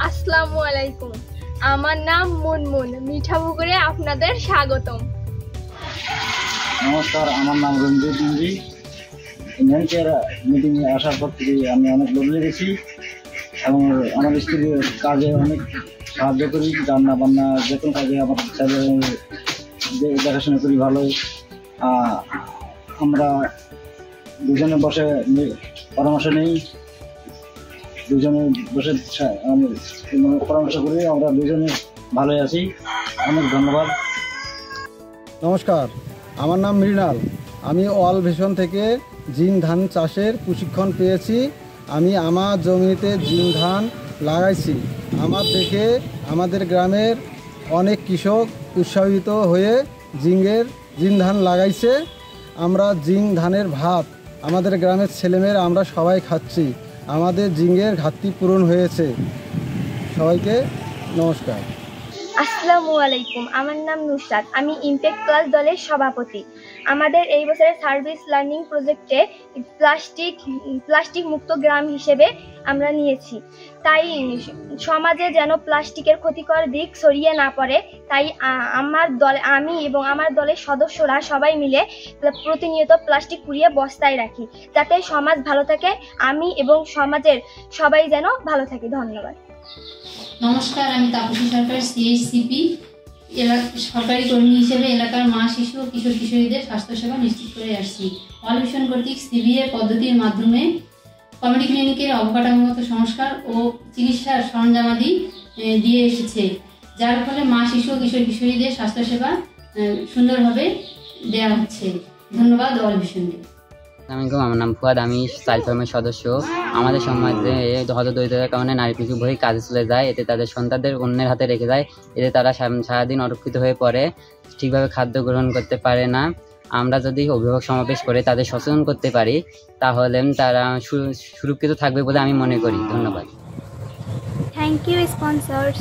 আসসালামু আলাইকুম। আমার নাম মুনমুন। মিঠাপুকুরে আপনাদের স্বাগতম। নমস্কার, আমার নাম রঞ্জিত নন্দী। মঞ্চের মিটিংয়ে আসার পর থেকে আমি অনেক বদলে গেছি এবং আমার স্ত্রীর কাজে অনেক সাহায্য করি। রান্না বান্না যে কোনো কাজে আমার ছেলে দেখাশোনা করি ভালো। আমরা দুজনে বসে পরামর্শ নেই, দুজনে বসে পরামর্শ করি, আমরা দুজনে ভালোই আছি। অনেক ধন্যবাদ। নমস্কার, আমার নাম মৃণাল। আমি ওয়াল ভিশন থেকে জিন ধান চাষের প্রশিক্ষণ পেয়েছি। আমি আমার জমিতে জিন ধান লাগাইছি। আমার দেখে আমাদের গ্রামের অনেক কৃষক উৎসাহিত হয়ে জিন ধান লাগাইছে। আমরা জিন ধানের ভাত আমাদের গ্রামের ছেলেমেয়েরা আমরা সবাই খাচ্ছি। আমাদের জিঙ্গের ঘাটতি পূরণ হয়েছে। সবাইকে নমস্কার। আসসালামু আলাইকুম। আমার নাম নুসরাত। আমি ইমপ্যাক্ট প্লাস দলের সভাপতি। আমাদের এই বছরের সার্ভিস লার্নিং প্রজেক্টে প্লাস্টিক মুক্ত গ্রাম হিসেবে আমরা নিয়েছি। তাই সমাজে যেন প্লাস্টিকের ক্ষতিকর দিক ছড়িয়ে না পড়ে, তাই আমি এবং আমার দলের সদস্যরা সবাই মিলে প্রতিনিয়ত প্লাস্টিক পুড়িয়ে বস্তায় রাখি, যাতে সমাজ ভালো থাকে, আমি এবং সমাজের সবাই যেন ভালো থাকে। ধন্যবাদ। নমস্কার, আমি তাপসী সরকার, CHCP সরকারি কর্মী হিসেবে এলাকার মা, শিশু ও কিশোর কিশোরীদের স্বাস্থ্যসেবা নিশ্চিত করে আসছি। ওয়াল ভিশন কর্তৃক CBA পদ্ধতির মাধ্যমে কমিউনিটি ক্লিনিকের অবকাঠামোগত সংস্কার ও চিকিৎসার সরঞ্জামাদি দিয়ে এসেছে, যার ফলে মা, শিশু ও কিশোর কিশোরীদের স্বাস্থ্যসেবা সুন্দরভাবে দেওয়া হচ্ছে। ধন্যবাদ ওয়াল ভিশনকে। আমার নাম ফুয়াদ, আমি চাইল্ড ফার্মের সদস্য। আমাদের সমাজে হতদরিদ্রতার কারণে নারী শিশু ভয়ে কাজে চলে যায়, এতে তাদের সন্তানদের অন্যের হাতে রেখে যায়। এতে তারা সারাদিন অরক্ষিত হয়ে পড়ে, ঠিকভাবে খাদ্য গ্রহণ করতে পারে না। আমরা যদি অভিভাবক সমাবেশ করে তাদের সচেতন করতে পারি, তাহলে তারা সুরক্ষিত থাকবে বলে আমি মনে করি। ধন্যবাদ। Thank you sponsors.